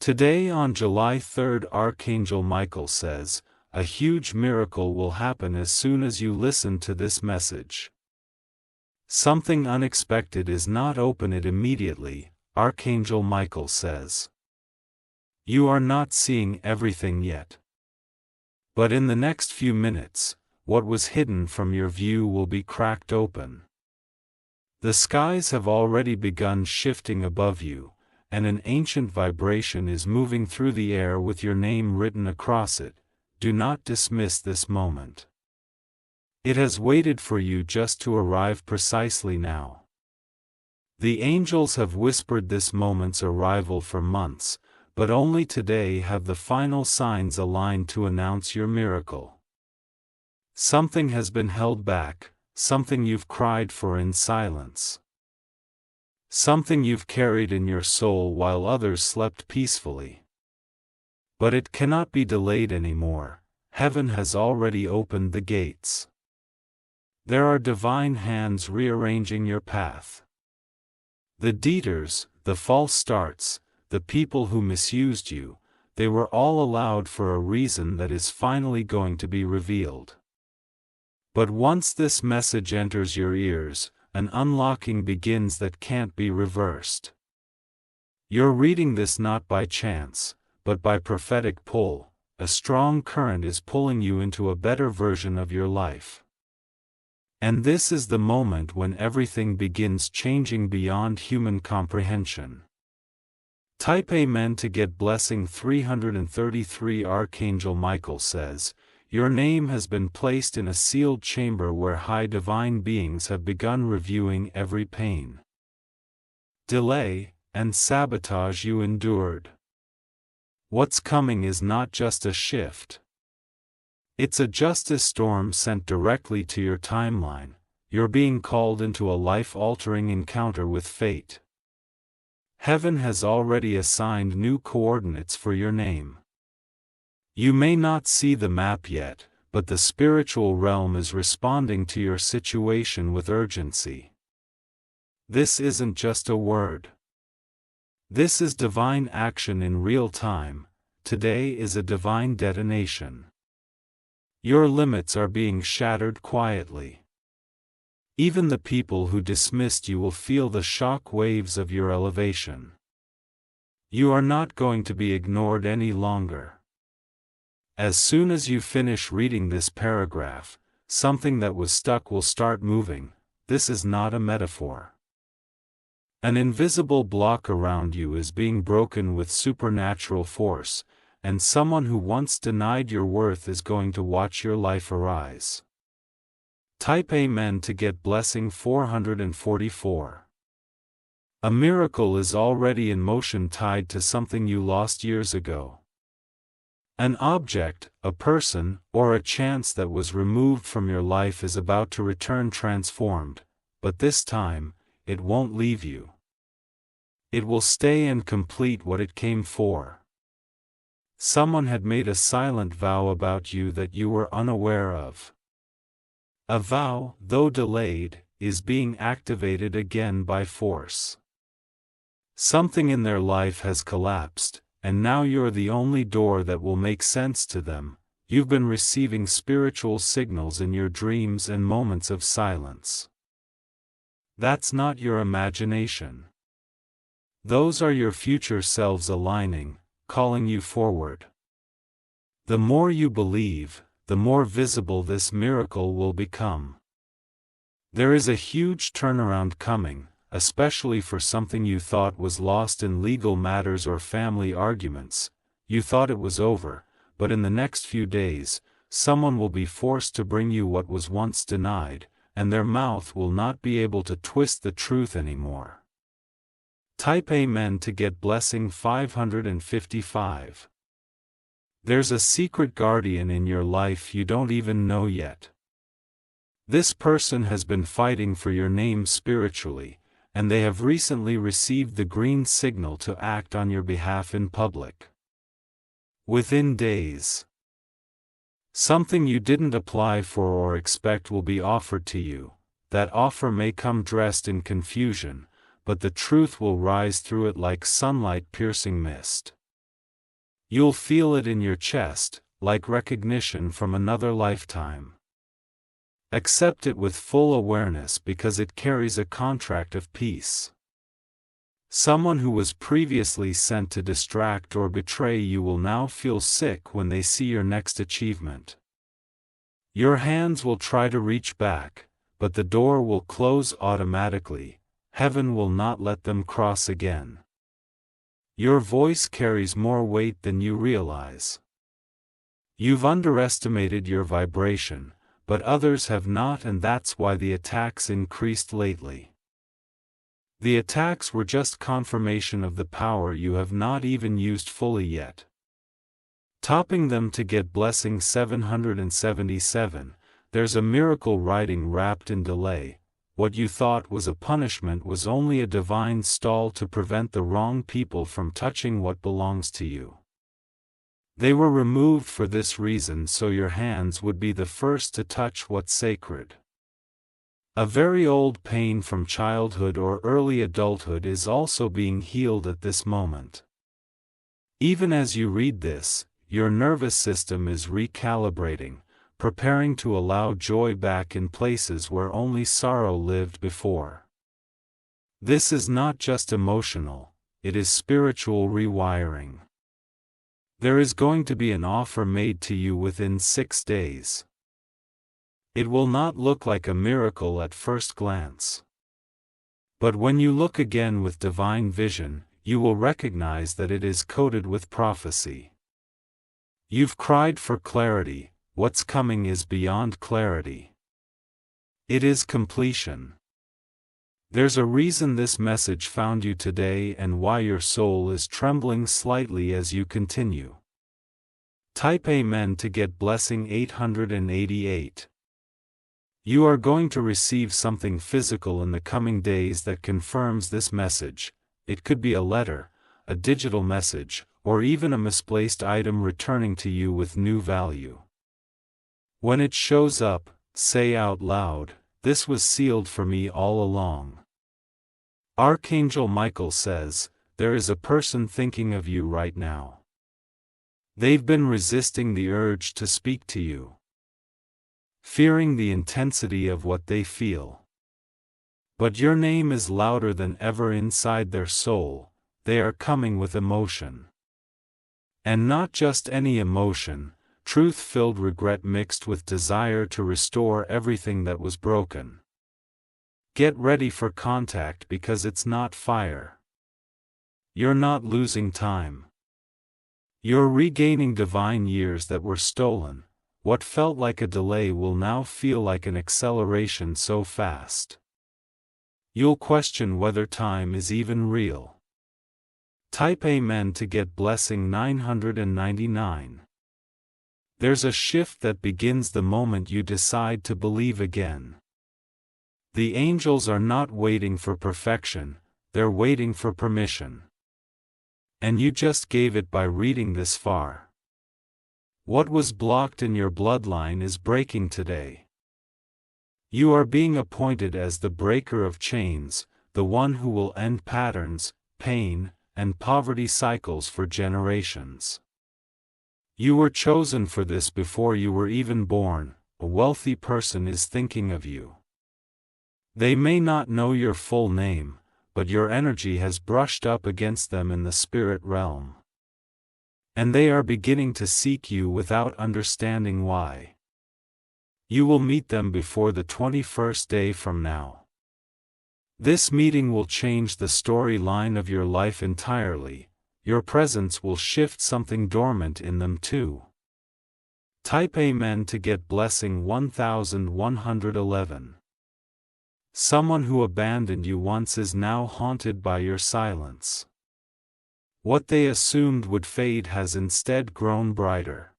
Today on July 3rd, Archangel Michael says, a huge miracle will happen as soon as you listen to this message. Something unexpected is not open it immediately, Archangel Michael says. You are not seeing everything yet. But in the next few minutes, what was hidden from your view will be cracked open. The skies have already begun shifting above you, and an ancient vibration is moving through the air with your name written across it. Do not dismiss this moment. It has waited for you just to arrive precisely now. The angels have whispered this moment's arrival for months, but only today have the final signs aligned to announce your miracle. Something has been held back, something you've cried for in silence. Something you've carried in your soul while others slept peacefully. But it cannot be delayed anymore. Heaven has already opened the gates. There are divine hands rearranging your path. The deeders, the false starts, the people who misused you, they were all allowed for a reason that is finally going to be revealed. But once this message enters your ears, an unlocking begins that can't be reversed. You're reading this not by chance, but by prophetic pull. A strong current is pulling you into a better version of your life. And this is the moment when everything begins changing beyond human comprehension. Type Amen to get blessing 333. Archangel Michael says, your name has been placed in a sealed chamber where high divine beings have begun reviewing every pain, delay, and sabotage you endured. What's coming is not just a shift. It's a justice storm sent directly to your timeline. You're being called into a life-altering encounter with fate. Heaven has already assigned new coordinates for your name. You may not see the map yet, but the spiritual realm is responding to your situation with urgency. This isn't just a word. This is divine action in real time. Today is a divine detonation. Your limits are being shattered quietly. Even the people who dismissed you will feel the shock waves of your elevation. You are not going to be ignored any longer. As soon as you finish reading this paragraph, something that was stuck will start moving. This is not a metaphor. An invisible block around you is being broken with supernatural force, and someone who once denied your worth is going to watch your life arise. Type Amen to get blessing 444. A miracle is already in motion tied to something you lost years ago. An object, a person, or a chance that was removed from your life is about to return transformed, but this time, it won't leave you. It will stay and complete what it came for. Someone had made a silent vow about you that you were unaware of. A vow, though delayed, is being activated again by force. Something in their life has collapsed, and now you're the only door that will make sense to them. You've been receiving spiritual signals in your dreams and moments of silence. That's not your imagination. Those are your future selves aligning, calling you forward. The more you believe, the more visible this miracle will become. There is a huge turnaround coming, especially for something you thought was lost in legal matters or family arguments. You thought it was over, but in the next few days, someone will be forced to bring you what was once denied, and their mouth will not be able to twist the truth anymore. Type Amen to get blessing 555. There's a secret guardian in your life you don't even know yet. This person has been fighting for your name spiritually, and they have recently received the green signal to act on your behalf in public. Within days, something you didn't apply for or expect will be offered to you. That offer may come dressed in confusion, but the truth will rise through it like sunlight piercing mist. You'll feel it in your chest, like recognition from another lifetime. Accept it with full awareness because it carries a contract of peace. Someone who was previously sent to distract or betray you will now feel sick when they see your next achievement. Your hands will try to reach back, but the door will close automatically. Heaven will not let them cross again. Your voice carries more weight than you realize. You've underestimated your vibration, but others have not, and that's why the attacks increased lately. The attacks were just confirmation of the power you have not even used fully yet. Topping them to get blessing 777, there's a miracle writing wrapped in delay. What you thought was a punishment was only a divine stall to prevent the wrong people from touching what belongs to you. They were removed for this reason so your hands would be the first to touch what's sacred. A very old pain from childhood or early adulthood is also being healed at this moment. Even as you read this, your nervous system is recalibrating, preparing to allow joy back in places where only sorrow lived before. This is not just emotional, it is spiritual rewiring. There is going to be an offer made to you within 6 days. It will not look like a miracle at first glance. But when you look again with divine vision, you will recognize that it is coated with prophecy. You've cried for clarity, what's coming is beyond clarity. It is completion. There's a reason this message found you today and why your soul is trembling slightly as you continue. Type Amen to get blessing 888. You are going to receive something physical in the coming days that confirms this message. It could be a letter, a digital message, or even a misplaced item returning to you with new value. When it shows up, say out loud, "This was sealed for me all along." Archangel Michael says, there is a person thinking of you right now. They've been resisting the urge to speak to you, fearing the intensity of what they feel. But your name is louder than ever inside their soul. They are coming with emotion. And not just any emotion, truth-filled regret mixed with desire to restore everything that was broken. Get ready for contact because it's not fire. You're not losing time. You're regaining divine years that were stolen. What felt like a delay will now feel like an acceleration so fast. You'll question whether time is even real. Type Amen to get blessing 999. There's a shift that begins the moment you decide to believe again. The angels are not waiting for perfection, they're waiting for permission. And you just gave it by reading this far. What was blocked in your bloodline is breaking today. You are being appointed as the breaker of chains, the one who will end patterns, pain, and poverty cycles for generations. You were chosen for this before you were even born. A wealthy person is thinking of you. They may not know your full name, but your energy has brushed up against them in the spirit realm. And they are beginning to seek you without understanding why. You will meet them before the 21st day from now. This meeting will change the storyline of your life entirely. Your presence will shift something dormant in them too. Type Amen to get blessing 1111. Someone who abandoned you once is now haunted by your silence. What they assumed would fade has instead grown brighter.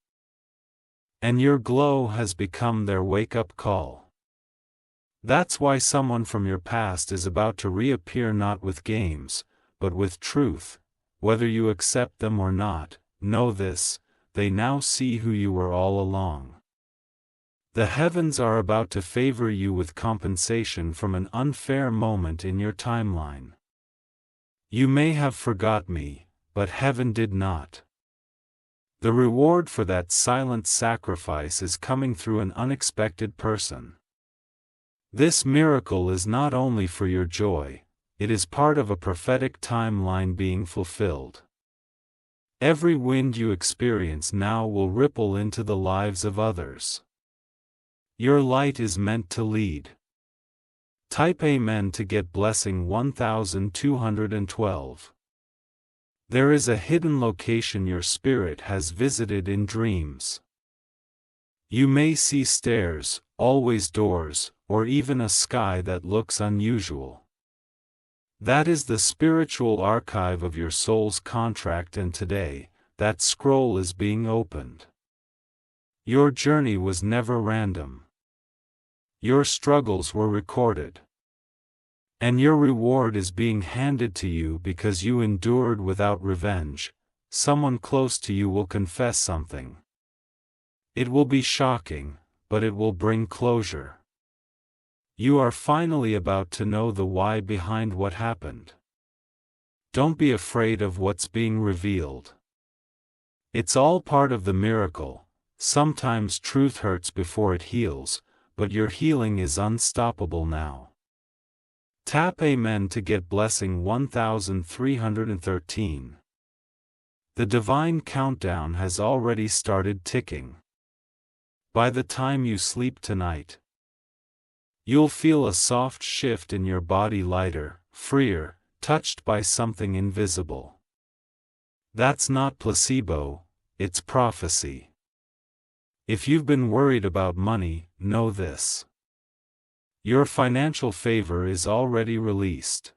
And your glow has become their wake-up call. That's why someone from your past is about to reappear, not with games, but with truth. Whether you accept them or not, know this, they now see who you were all along. The heavens are about to favor you with compensation from an unfair moment in your timeline. You may have forgot me, but heaven did not. The reward for that silent sacrifice is coming through an unexpected person. This miracle is not only for your joy, it is part of a prophetic timeline being fulfilled. Every wind you experience now will ripple into the lives of others. Your light is meant to lead. Type Amen to get blessing 1212. There is a hidden location your spirit has visited in dreams. You may see stairs, always doors, or even a sky that looks unusual. That is the spiritual archive of your soul's contract, and today, that scroll is being opened. Your journey was never random. Your struggles were recorded. And your reward is being handed to you because you endured without revenge. Someone close to you will confess something. It will be shocking, but it will bring closure. You are finally about to know the why behind what happened. Don't be afraid of what's being revealed. It's all part of the miracle. Sometimes truth hurts before it heals, but your healing is unstoppable now. Tap Amen to get blessing 1313. The divine countdown has already started ticking. By the time you sleep tonight, you'll feel a soft shift in your body, lighter, freer, touched by something invisible. That's not placebo, it's prophecy. If you've been worried about money, know this. Your financial favor is already released.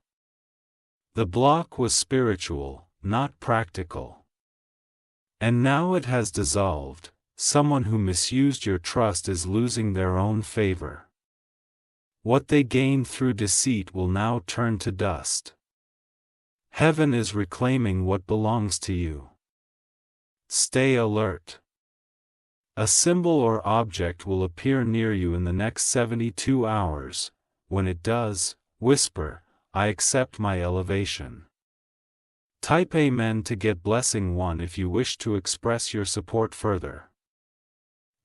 The block was spiritual, not practical. And now it has dissolved. Someone who misused your trust is losing their own favor. What they gained through deceit will now turn to dust. Heaven is reclaiming what belongs to you. Stay alert. A symbol or object will appear near you in the next 72 hours. When it does, whisper, "I accept my elevation." Type Amen to get blessing 1 if you wish to express your support further.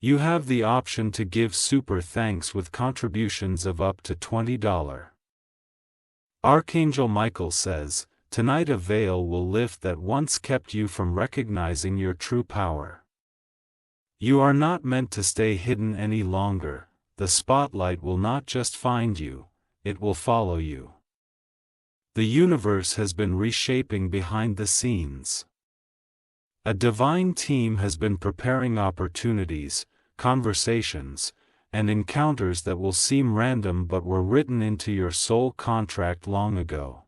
You have the option to give super thanks with contributions of up to $20. Archangel Michael says, tonight a veil will lift that once kept you from recognizing your true power. You are not meant to stay hidden any longer. The spotlight will not just find you, it will follow you. The universe has been reshaping behind the scenes. A divine team has been preparing opportunities, conversations, and encounters that will seem random but were written into your soul contract long ago.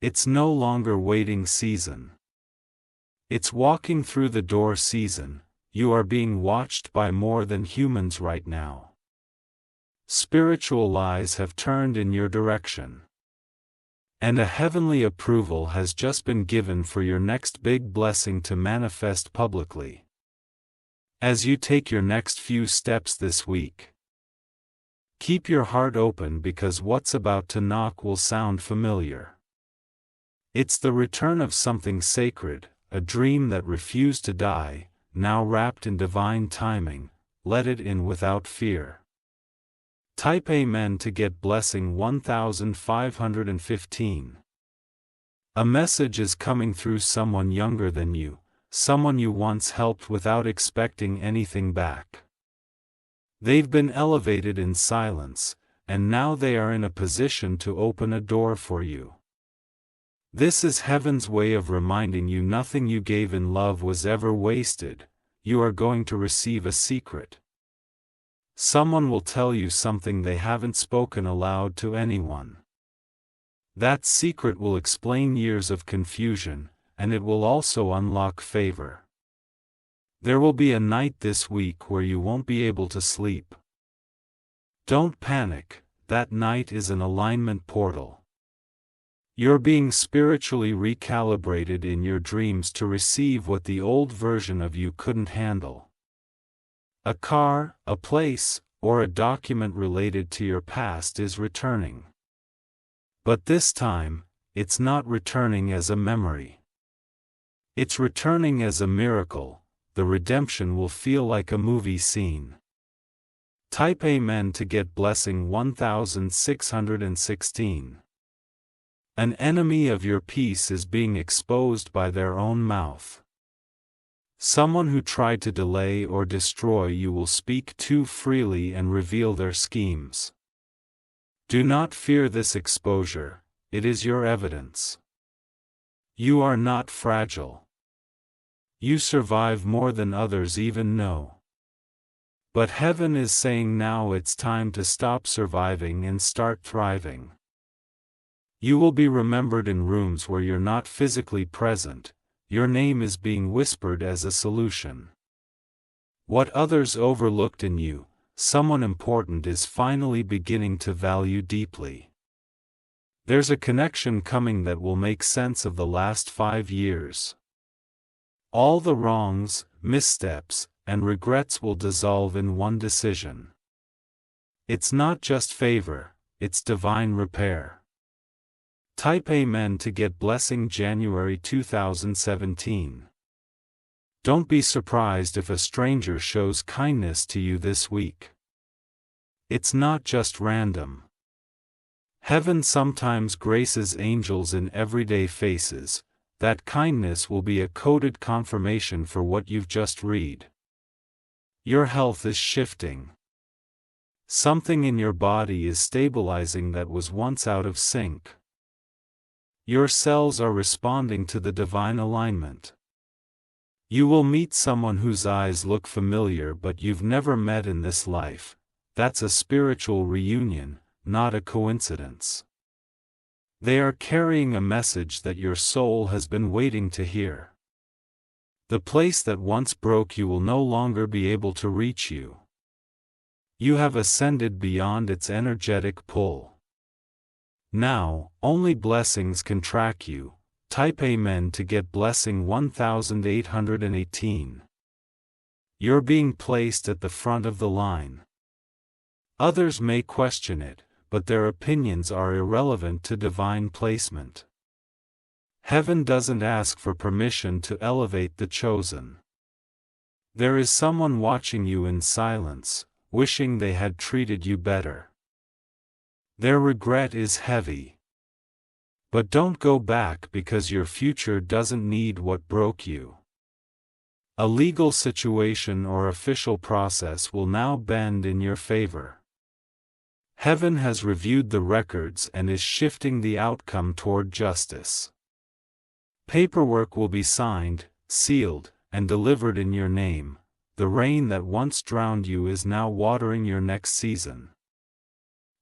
It's no longer waiting season. It's walking through the door season. You are being watched by more than humans right now. Spiritual eyes have turned in your direction. And a heavenly approval has just been given for your next big blessing to manifest publicly. As you take your next few steps this week, keep your heart open because what's about to knock will sound familiar. It's the return of something sacred, a dream that refused to die, now wrapped in divine timing. Let it in without fear. Type Amen to get blessing 1515. A message is coming through someone younger than you, someone you once helped without expecting anything back. They've been elevated in silence, and now they are in a position to open a door for you. This is heaven's way of reminding you nothing you gave in love was ever wasted. You are going to receive a secret. Someone will tell you something they haven't spoken aloud to anyone. That secret will explain years of confusion, and it will also unlock favor. There will be a night this week where you won't be able to sleep. Don't panic, that night is an alignment portal. You're being spiritually recalibrated in your dreams to receive what the old version of you couldn't handle. A car, a place, or a document related to your past is returning. But this time, it's not returning as a memory. It's returning as a miracle. The redemption will feel like a movie scene. Type Amen to get blessing 1616. An enemy of your peace is being exposed by their own mouth. Someone who tried to delay or destroy you will speak too freely and reveal their schemes. Do not fear this exposure, it is your evidence. You are not fragile. You survive more than others even know. But heaven is saying now it's time to stop surviving and start thriving. You will be remembered in rooms where you're not physically present. Your name is being whispered as a solution. What others overlooked in you, someone important is finally beginning to value deeply. There's a connection coming that will make sense of the last 5 years. All the wrongs, missteps, and regrets will dissolve in one decision. It's not just favor, it's divine repair. Type Amen to get blessing January 2017. Don't be surprised if a stranger shows kindness to you this week. It's not just random. Heaven sometimes graces angels in everyday faces. That kindness will be a coded confirmation for what you've just read. Your health is shifting. Something in your body is stabilizing that was once out of sync. Your cells are responding to the divine alignment. You will meet someone whose eyes look familiar but you've never met in this life. That's a spiritual reunion, not a coincidence. They are carrying a message that your soul has been waiting to hear. The place that once broke you will no longer be able to reach you. You have ascended beyond its energetic pull. Now, only blessings can track you. Type Amen to get blessing 1818. You're being placed at the front of the line. Others may question it, but their opinions are irrelevant to divine placement. Heaven doesn't ask for permission to elevate the chosen. There is someone watching you in silence, wishing they had treated you better. Their regret is heavy. But don't go back because your future doesn't need what broke you. A legal situation or official process will now bend in your favor. Heaven has reviewed the records and is shifting the outcome toward justice. Paperwork will be signed, sealed, and delivered in your name. The rain that once drowned you is now watering your next season.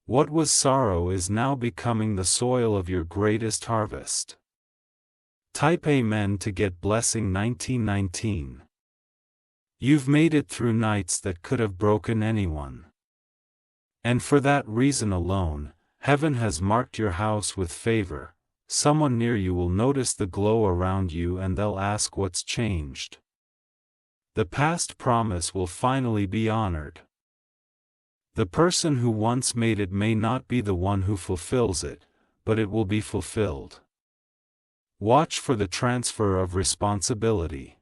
What was sorrow is now becoming the soil of your greatest harvest. Type Amen to get blessing 1919. You've made it through nights that could have broken anyone. And for that reason alone, heaven has marked your house with favor. Someone near you will notice the glow around you and they'll ask what's changed. The past promise will finally be honored. The person who once made it may not be the one who fulfills it, but it will be fulfilled. Watch for the transfer of responsibility.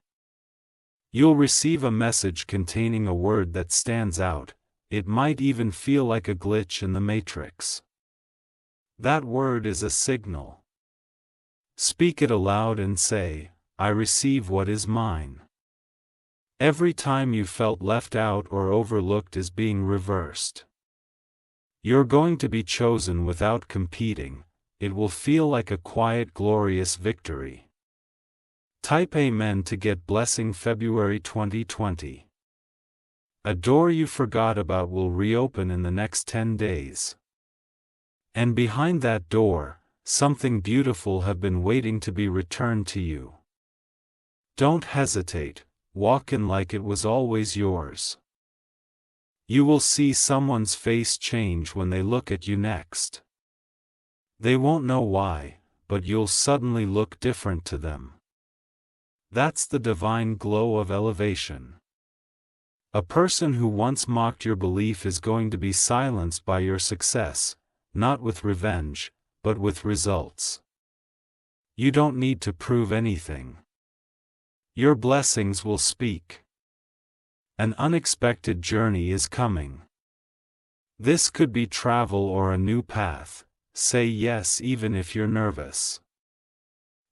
You'll receive a message containing a word that stands out. It might even feel like a glitch in the matrix. That word is a signal. Speak it aloud and say, I receive what is mine. Every time you felt left out or overlooked is being reversed. You're going to be chosen without competing. It will feel like a quiet, glorious victory. Type Amen to get blessing February 2020. A door you forgot about will reopen in the next 10 days. And behind that door, something beautiful have been waiting to be returned to you. Don't hesitate, walk in like it was always yours. You will see someone's face change when they look at you next. They won't know why, but you'll suddenly look different to them. That's the divine glow of elevation. A person who once mocked your belief is going to be silenced by your success, not with revenge, but with results. You don't need to prove anything. Your blessings will speak. An unexpected journey is coming. This could be travel or a new path. Say yes even if you're nervous.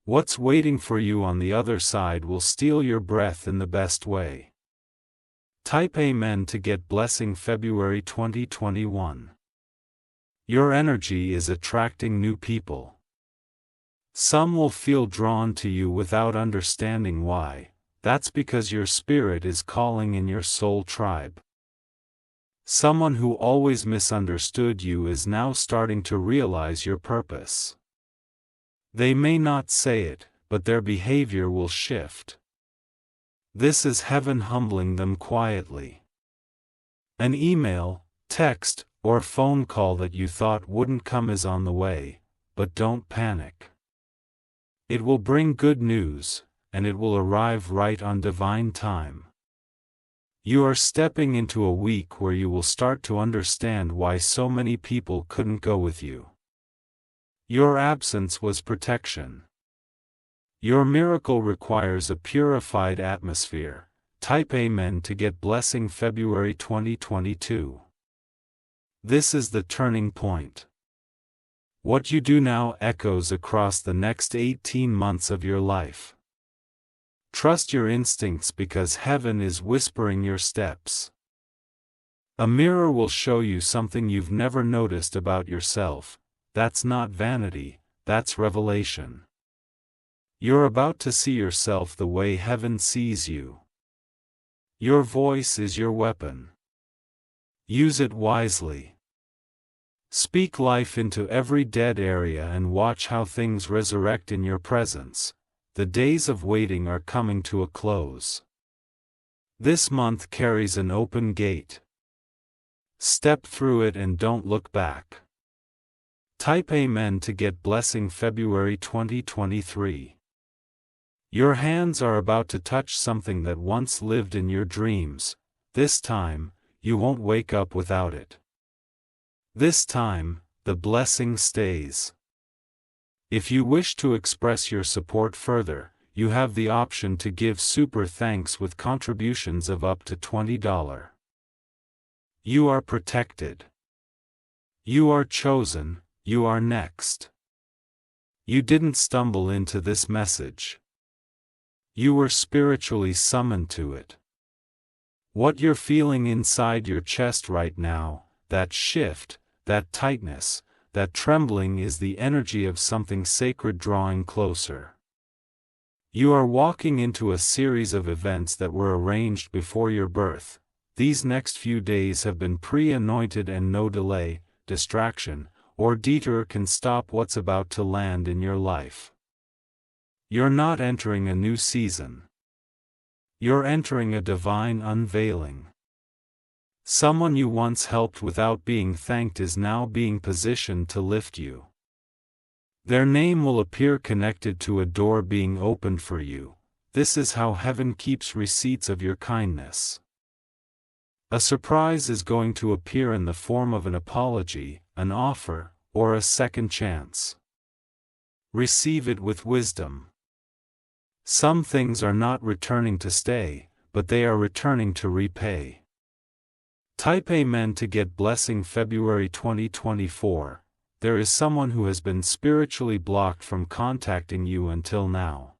What's waiting for you on the other side will steal your breath in the best way. Type Amen to get blessing February 2021. Your energy is attracting new people. Some will feel drawn to you without understanding why. That's because your spirit is calling in your soul tribe. Someone who always misunderstood you is now starting to realize your purpose. They may not say it, but their behavior will shift. This is heaven humbling them quietly. An email, text, or phone call that you thought wouldn't come is on the way, but don't panic. It will bring good news, and it will arrive right on divine time. You are stepping into a week where you will start to understand why so many people couldn't go with you. Your absence was protection. Your miracle requires a purified atmosphere. Type Amen to get blessing February 2022. This is the turning point. What you do now echoes across the next 18 months of your life. Trust your instincts because heaven is whispering your steps. A mirror will show you something you've never noticed about yourself. That's not vanity, that's revelation. You're about to see yourself the way heaven sees you. Your voice is your weapon. Use it wisely. Speak life into every dead area and watch how things resurrect in your presence. The days of waiting are coming to a close. This month carries an open gate. Step through it and don't look back. Type Amen to get blessing February 2023. Your hands are about to touch something that once lived in your dreams. This time, you won't wake up without it. This time, the blessing stays. If you wish to express your support further, you have the option to give super thanks with contributions of up to $20. You are protected. You are chosen. You are next. You didn't stumble into this message. You were spiritually summoned to it. What you're feeling inside your chest right now, that shift, that tightness, that trembling is the energy of something sacred drawing closer. You are walking into a series of events that were arranged before your birth. These next few days have been pre-anointed and no delay, distraction, or detour can stop what's about to land in your life. You're not entering a new season. You're entering a divine unveiling. Someone you once helped without being thanked is now being positioned to lift you. Their name will appear connected to a door being opened for you. This is how heaven keeps receipts of your kindness. A surprise is going to appear in the form of an apology, an offer, or a second chance. Receive it with wisdom. Some things are not returning to stay, but they are returning to repay. Type Amen to get blessing February 2024. There is someone who has been spiritually blocked from contacting you until now.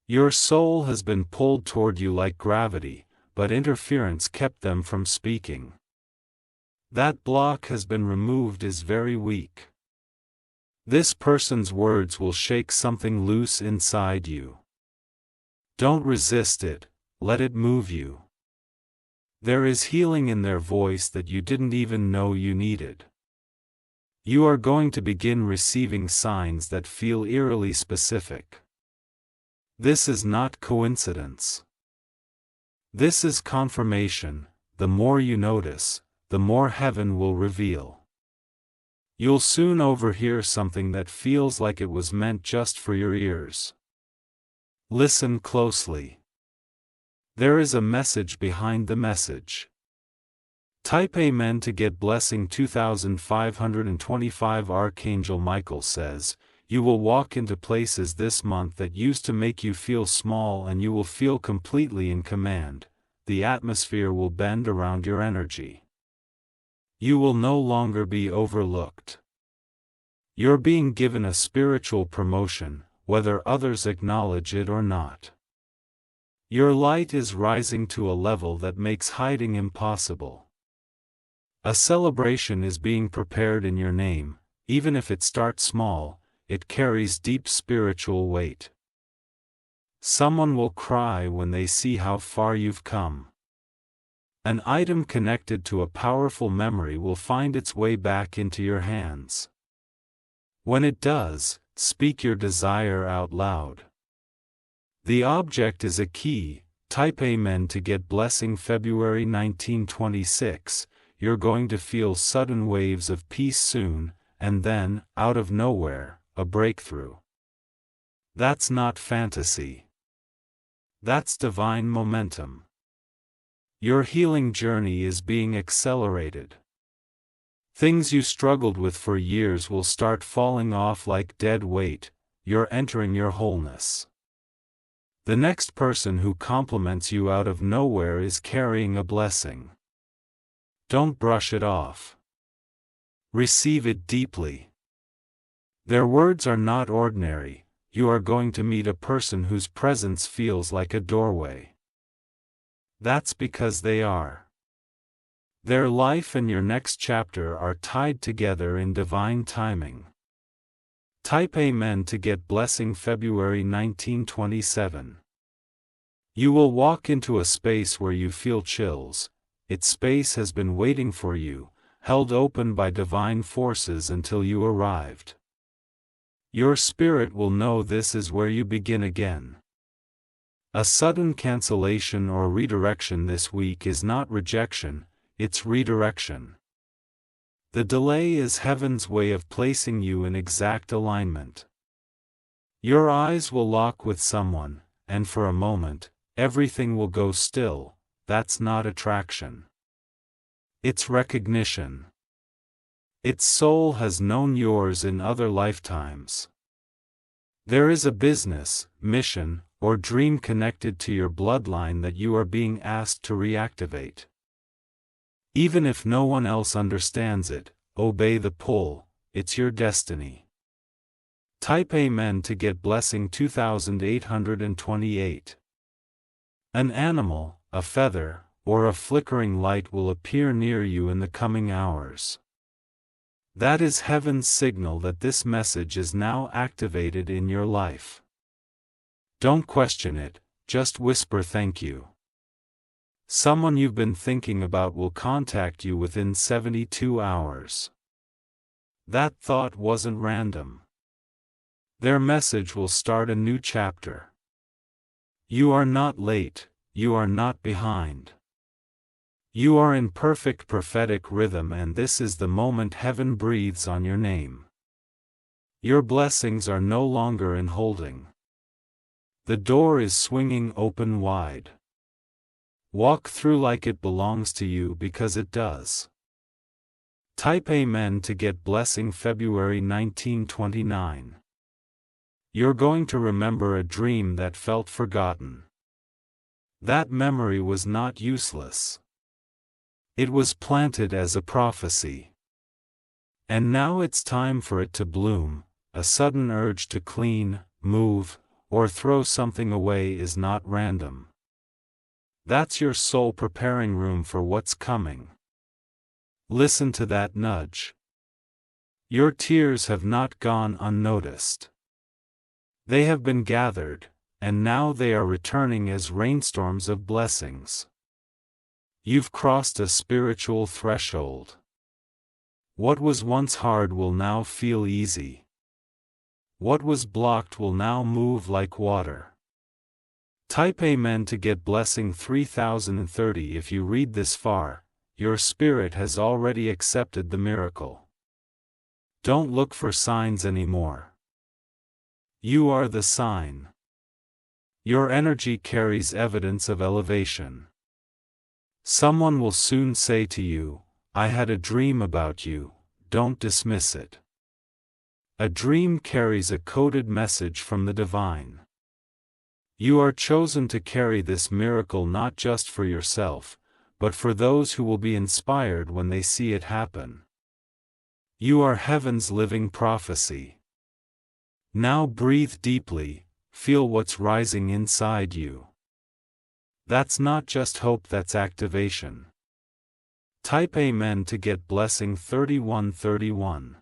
Your soul has been pulled toward you like gravity, but interference kept them from speaking. That block has been removed is very weak. This person's words will shake something loose inside you. Don't resist it, let it move you. There is healing in their voice that you didn't even know you needed. You are going to begin receiving signs that feel eerily specific. This is not coincidence. This is confirmation. The more you notice, the more heaven will reveal. You'll soon overhear something that feels like it was meant just for your ears. Listen closely. There is a message behind the message. Type Amen to get blessing 2525. Archangel Michael says, You will walk into places this month that used to make you feel small, and you will feel completely in command. The atmosphere will bend around your energy. You will no longer be overlooked. You're being given a spiritual promotion, whether others acknowledge it or not. Your light is rising to a level that makes hiding impossible. A celebration is being prepared in your name. Even if it starts small, it carries deep spiritual weight. Someone will cry when they see how far you've come. An item connected to a powerful memory will find its way back into your hands. When it does, speak your desire out loud. The object is a key. Type Amen to get blessing. February 1926. You're going to feel sudden waves of peace soon, and then, out of nowhere, a breakthrough. That's not fantasy. That's divine momentum. Your healing journey is being accelerated. Things you struggled with for years will start falling off like dead weight. You're entering your wholeness. The next person who compliments you out of nowhere is carrying a blessing. Don't brush it off. Receive it deeply. Their words are not ordinary. You are going to meet a person whose presence feels like a doorway. That's because they are. Their life and your next chapter are tied together in divine timing. Type Amen to get blessing. February 1927. You will walk into a space where you feel chills. Its space has been waiting for you, held open by divine forces until you arrived. Your spirit will know this is where you begin again. A sudden cancellation or redirection this week is not rejection, it's redirection. The delay is heaven's way of placing you in exact alignment. Your eyes will lock with someone, and for a moment, everything will go still. That's not attraction. It's recognition. Its soul has known yours in other lifetimes. There is a business, mission, or dream connected to your bloodline that you are being asked to reactivate. Even if no one else understands it, obey the pull. It's your destiny. Type Amen to get blessing. 2828. An animal, a feather, or a flickering light will appear near you in the coming hours. That is heaven's signal that this message is now activated in your life. Don't question it, just whisper thank you. Someone you've been thinking about will contact you within 72 hours. That thought wasn't random. Their message will start a new chapter. You are not late, you are not behind. You are in perfect prophetic rhythm, and this is the moment heaven breathes on your name. Your blessings are no longer in holding. The door is swinging open wide. Walk through like it belongs to you, because it does. Type Amen to get blessing. February 1929. You're going to remember a dream that felt forgotten. That memory was not useless. It was planted as a prophecy. And now it's time for it to bloom. A sudden urge to clean, move, or throw something away is not random. That's your soul preparing room for what's coming. Listen to that nudge. Your tears have not gone unnoticed. They have been gathered, and now they are returning as rainstorms of blessings. You've crossed a spiritual threshold. What was once hard will now feel easy. What was blocked will now move like water. Type Amen to get blessing. 3030. If you read this far, your spirit has already accepted the miracle. Don't look for signs anymore. You are the sign. Your energy carries evidence of elevation. Someone will soon say to you, I had a dream about you. Don't dismiss it. A dream carries a coded message from the divine. You are chosen to carry this miracle not just for yourself, but for those who will be inspired when they see it happen. You are heaven's living prophecy. Now breathe deeply, feel what's rising inside you. That's not just hope, that's activation. Type Amen to get blessing 3131.